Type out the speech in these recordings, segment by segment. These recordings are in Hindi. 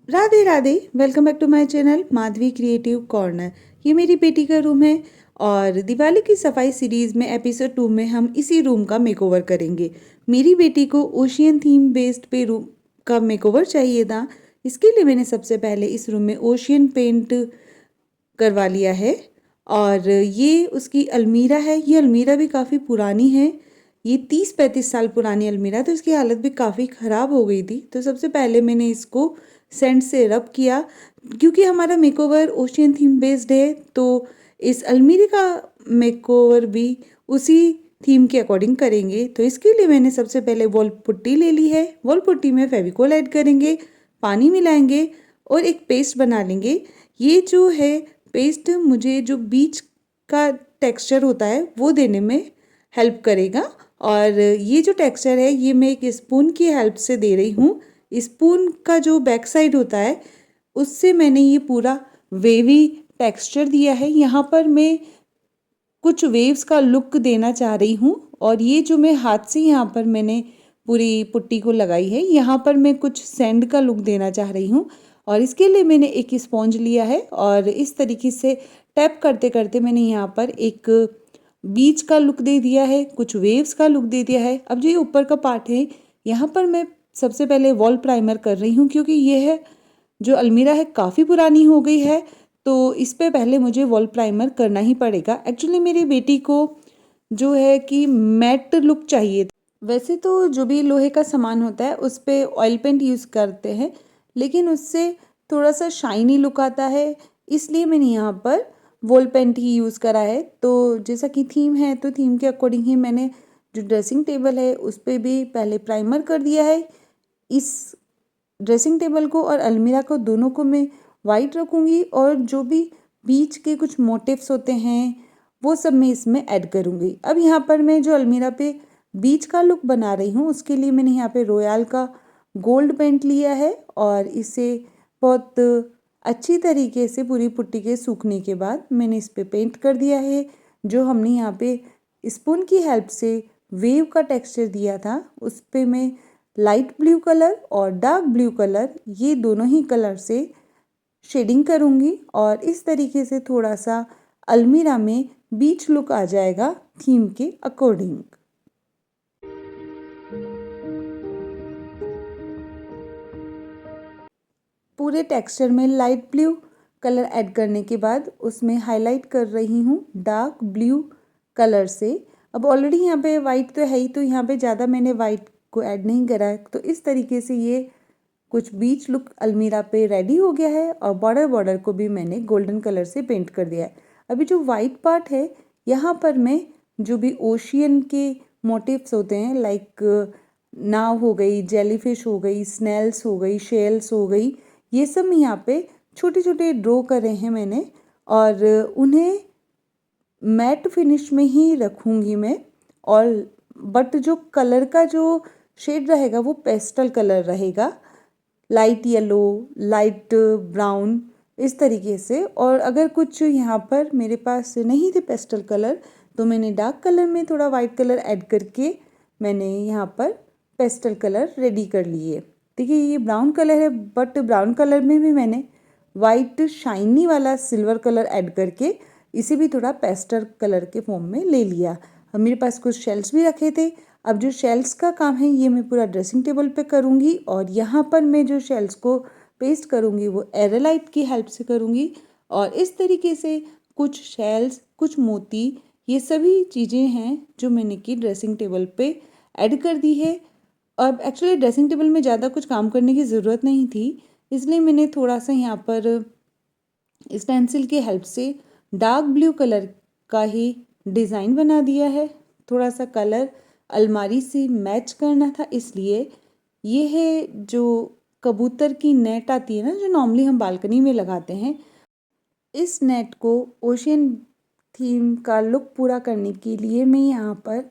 Radhe Radhe. Welcome back to my channel Madhavi creative corner. ये मेरी बेटी का रूम है और दिवाली की सफाई सीरीज़ में एपिसोड 2 में हम इसी रूम का मेकओवर करेंगे। मेरी बेटी को ओशियन थीम बेस्ड पे रूम का मेकओवर चाहिए था। इसके लिए मैंने सबसे पहले इस रूम में ओशियन पेंट करवा लिया है। और ये उसकी अलमीरा है। ये अलमीरा भी काफ़ी पुरानी है। ये 30-35 साल पुरानी अलमीरा, तो इसकी हालत भी काफ़ी ख़राब हो गई थी। तो सबसे पहले मैंने इसको सेंट से रब किया। क्योंकि हमारा मेकओवर ओशियन थीम बेस्ड है, तो इस अलमीरे का मेकओवर भी उसी थीम के अकॉर्डिंग करेंगे। तो इसके लिए मैंने सबसे पहले वॉल पुट्टी ले ली है। वॉल पुट्टी में फेविकोल ऐड करेंगे, पानी मिलाएंगे और एक पेस्ट बना लेंगे। ये जो है पेस्ट मुझे जो बीच का टेक्सचर होता है वो देने में हेल्प करेगा। और ये जो टेक्सचर है ये मैं एक स्पून की हेल्प से दे रही हूँ। स्पून का जो बैक साइड होता है उससे मैंने ये पूरा वेवी टेक्सचर दिया है। यहाँ पर मैं कुछ वेव्स का लुक देना चाह रही हूँ। और ये जो मैं हाथ से यहाँ पर मैंने पूरी पुट्टी को लगाई है, यहाँ पर मैं कुछ सैंड का लुक देना चाह रही हूँ। और इसके लिए मैंने एक स्पॉन्ज लिया है और इस तरीके से टैप करते करते मैंने यहाँ पर एक बीच का लुक दे दिया है, कुछ वेव्स का लुक दे दिया है। अब जो ये ऊपर का पार्ट है यहाँ पर मैं सबसे पहले वॉल प्राइमर कर रही हूँ, क्योंकि ये है जो अलमीरा है काफ़ी पुरानी हो गई है, तो इस पे पहले मुझे वॉल प्राइमर करना ही पड़ेगा। एक्चुअली मेरी बेटी को जो है कि मैट लुक चाहिए। वैसे तो जो भी लोहे का सामान होता है उस पे ऑयल पेंट यूज़ करते हैं, लेकिन उससे थोड़ा सा शाइनी लुक आता है, इसलिए मैंने यहाँ पर वॉल पेंट ही यूज़ करा है। तो जैसा कि थीम है तो थीम के अकॉर्डिंग ही मैंने जो ड्रेसिंग टेबल है उस पर भी पहले प्राइमर कर दिया है। इस ड्रेसिंग टेबल को और अलमीरा को दोनों को मैं वाइट रखूँगी और जो भी बीच के कुछ मोटिव्स होते हैं वो सब मैं इसमें ऐड करूँगी। अब यहाँ पर मैं जो अलमीरा पे बीच का लुक बना रही हूँ उसके लिए मैंने यहाँ पे रॉयल का गोल्ड पेंट लिया है और इसे बहुत अच्छी तरीके से पूरी पुट्टी के सूखने के बाद मैंने इस पे पेंट कर दिया है। जो हमने यहाँ पे स्पून की हेल्प से वेव का टेक्सचर दिया था उस पे मैं लाइट ब्लू कलर और डार्क ब्लू कलर ये दोनों ही कलर से शेडिंग करूँगी और इस तरीके से थोड़ा सा अलमीरा में बीच लुक आ जाएगा थीम के अकॉर्डिंग। पूरे टेक्सचर में लाइट ब्लू कलर ऐड करने के बाद उसमें हाईलाइट कर रही हूँ डार्क ब्लू कलर से। अब ऑलरेडी यहाँ पे वाइट तो है ही, तो यहाँ पे ज़्यादा मैंने वाइट को ऐड नहीं करा है। तो इस तरीके से ये कुछ बीच लुक अलमीरा पे रेडी हो गया है और बॉर्डर को भी मैंने गोल्डन कलर से पेंट कर दिया है। अभी जो वाइट पार्ट है यहाँ पर मैं जो भी ओशियन के मोटिव्स होते हैं, लाइक नाव हो गई, जेलीफिश हो गई, स्नेल्स हो गई, शेल्स हो गई, ये सब यहाँ पे छोटे छोटे ड्रॉ करे हैं मैंने और उन्हें मैट फिनिश में ही रखूँगी मैं। और बट जो कलर का जो शेड रहेगा वो पेस्टल कलर रहेगा, लाइट येलो, लाइट ब्राउन, इस तरीके से। और अगर कुछ यहाँ पर मेरे पास नहीं थे पेस्टल कलर तो मैंने डार्क कलर में थोड़ा वाइट कलर ऐड करके मैंने यहाँ पर पेस्टल कलर रेडी कर लिए। देखिए ये ब्राउन कलर है, बट ब्राउन कलर में भी मैंने वाइट शाइनी वाला सिल्वर कलर ऐड करके इसे भी थोड़ा पेस्टल कलर के फॉर्म में ले लिया। अब मेरे पास कुछ शेल्स भी रखे थे। अब जो शेल्स का काम है ये मैं पूरा ड्रेसिंग टेबल पे करूँगी और यहाँ पर मैं जो शेल्स को पेस्ट करूँगी वो एरेलाइट की हेल्प से करूँगी। और इस तरीके से कुछ शेल्स, कुछ मोती, ये सभी चीज़ें हैं जो मैंने की ड्रेसिंग टेबल पे ऐड कर दी है। अब एक्चुअली ड्रेसिंग टेबल में ज़्यादा कुछ काम करने की ज़रूरत नहीं थी, इसलिए मैंने थोड़ा सा यहाँ पर स्टेंसिल की हेल्प से डार्क ब्लू कलर का ही डिज़ाइन बना दिया है। थोड़ा सा कलर अलमारी से मैच करना था, इसलिए ये है जो कबूतर की नेट आती है ना, जो नॉर्मली हम बालकनी में लगाते हैं, इस नेट को ओशियन थीम का लुक पूरा करने के लिए मैं यहाँ पर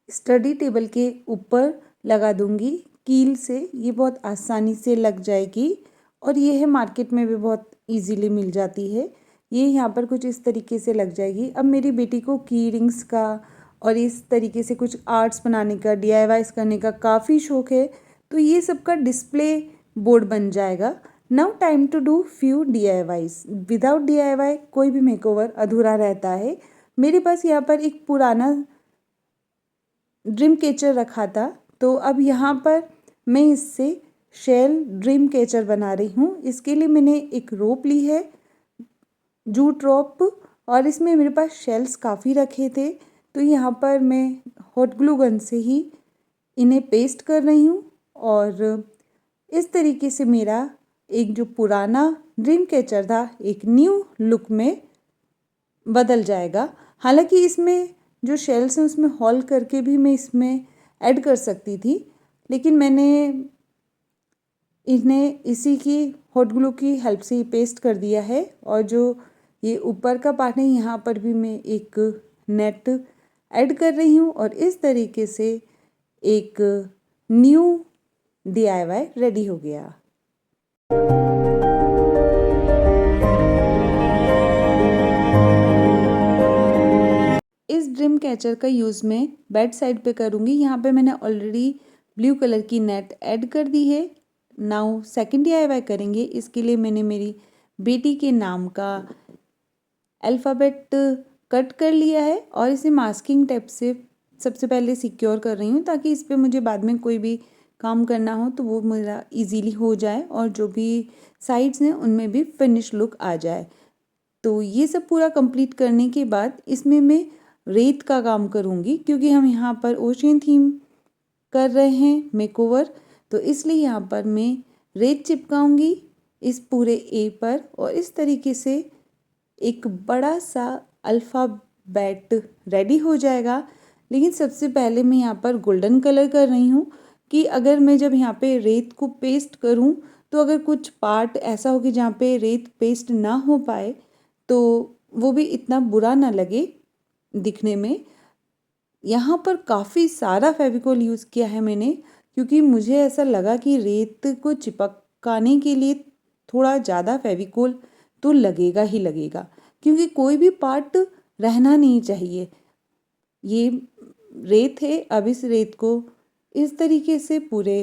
स्टडी टेबल के ऊपर लगा दूँगी कील से। ये बहुत आसानी से लग जाएगी और ये है मार्केट में भी बहुत इजीली मिल जाती है। ये यहाँ पर कुछ इस तरीके से लग जाएगी। अब मेरी बेटी को की रिंग्स का और इस तरीके से कुछ आर्ट्स बनाने का, DIYs करने का काफ़ी शौक़ है, तो ये सब का डिस्प्ले बोर्ड बन जाएगा। Now time to do few DIYs। Without DIY कोई भी मेकओवर अधूरा रहता है। मेरे पास यहाँ पर एक पुराना ड्रीम कैचर रखा था, तो अब यहाँ पर मैं इससे शेल ड्रीम कैचर बना रही हूँ। इसके लिए मैंने एक रोप ली है, जूट रोप, और इसमें मेरे पास शेल्स काफ़ी रखे थे, तो यहाँ पर मैं हॉट ग्लू गन से ही इन्हें पेस्ट कर रही हूँ और इस तरीके से मेरा एक जो पुराना ड्रीम कैचर था एक न्यू लुक में बदल जाएगा। हालांकि इसमें जो शेल्स हैं उसमें हॉल करके भी मैं इसमें ऐड कर सकती थी, लेकिन मैंने इन्हें इसी की हॉट ग्लू की हेल्प से ही पेस्ट कर दिया है। और जो ये ऊपर का पार्ट है यहाँ पर भी मैं एक नेट ऐड कर रही हूँ और इस तरीके से एक न्यू DIY रेडी हो गया। इस ड्रीम कैचर का यूज़ मैं बेड साइड पे करूँगी। यहाँ पे मैंने ऑलरेडी ब्लू कलर की नेट ऐड कर दी है। नाउ सेकंड DIY करेंगे। इसके लिए मैंने मेरी बेटी के नाम का अल्फ़ाबेट कट कर लिया है और इसे मास्किंग टेप से सबसे पहले सिक्योर कर रही हूँ, ताकि इस पर मुझे बाद में कोई भी काम करना हो तो वो मेरा इजीली हो जाए और जो भी साइड्स हैं उनमें भी फिनिश लुक आ जाए। तो ये सब पूरा कंप्लीट करने के बाद इसमें मैं रेत का काम करूँगी, क्योंकि हम यहाँ पर ओशियन थीम कर रहे हैं मेकओवर, तो इसलिए यहाँ पर मैं रेत चिपकाऊंगी इस पूरे ए पर और इस तरीके से एक बड़ा सा अल्फ़ाबेट रेडी हो जाएगा। लेकिन सबसे पहले मैं यहाँ पर गोल्डन कलर कर रही हूँ कि अगर मैं जब यहाँ पे रेत को पेस्ट करूँ तो अगर कुछ पार्ट ऐसा हो कि जहाँ पे रेत पेस्ट ना हो पाए तो वो भी इतना बुरा ना लगे दिखने में। यहाँ पर काफ़ी सारा फेविकोल यूज़ किया है मैंने, क्योंकि मुझे ऐसा लगा कि रेत को चिपकाने के लिए थोड़ा ज़्यादा फेविकोल तो लगेगा ही लगेगा, क्योंकि कोई भी पार्ट रहना नहीं चाहिए। ये रेत है, अब इस रेत को इस तरीके से पूरे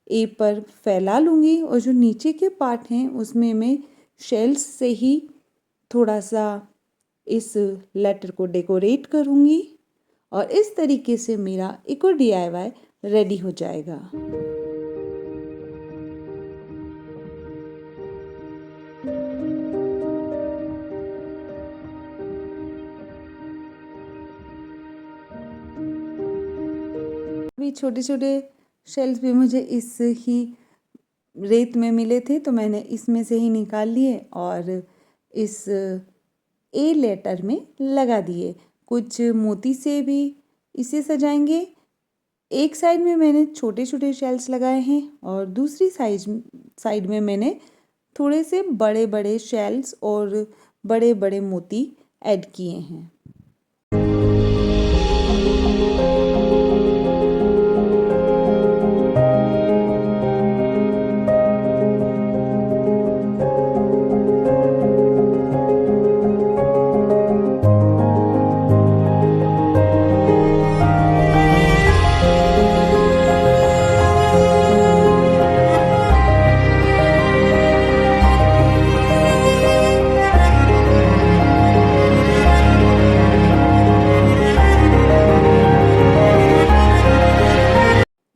ए पर फैला लूँगी और जो नीचे के पार्ट हैं उसमें मैं शेल्स से ही थोड़ा सा इस लेटर को डेकोरेट करूँगी और इस तरीके से मेरा एक और DIY रेडी हो जाएगा। अभी छोटे छोटे शेल्स भी मुझे इस ही रेत में मिले थे, तो मैंने इसमें से ही निकाल लिए और इस ए लेटर में लगा दिए। कुछ मोती से भी इसे सजाएंगे। एक साइड में मैंने छोटे छोटे शेल्स लगाए हैं और दूसरी साइड में मैंने थोड़े से बड़े बड़े शेल्स और बड़े बड़े मोती ऐड किए हैं।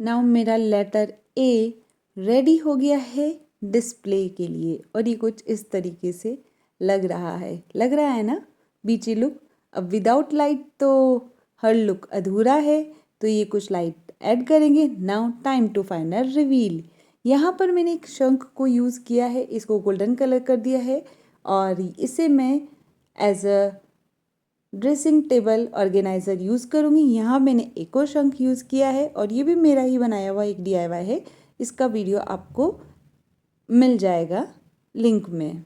नाउ मेरा लेटर ए रेडी हो गया है डिस्प्ले के लिए और ये कुछ इस तरीके से लग रहा है ना बीची लुक। अब विदाउट लाइट तो हर लुक अधूरा है, तो ये कुछ लाइट ऐड करेंगे। Now time to final reveal. यहाँ पर मैंने एक शंख को यूज़ किया है, इसको गोल्डन कलर कर दिया है और इसे मैं as a dressing table organiser use करूँगी। यहाँ मैंने एक और शंख यूज़ किया है और ये भी मेरा ही बनाया हुआ एक DIY है। इसका वीडियो आपको मिल जाएगा लिंक में।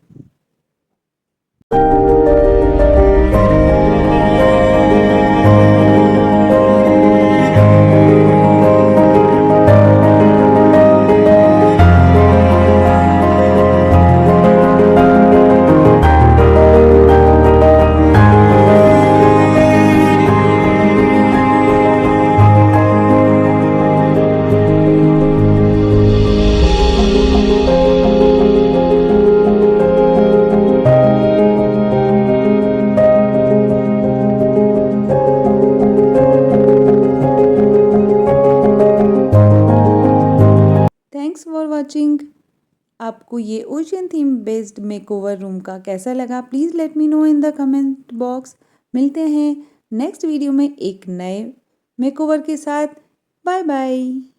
Thanks for watching. आपको ये ocean theme based makeover room का कैसा लगा, please let me know in the comment box. मिलते हैं नेक्स्ट वीडियो में एक नए मेकओवर के साथ। Bye bye.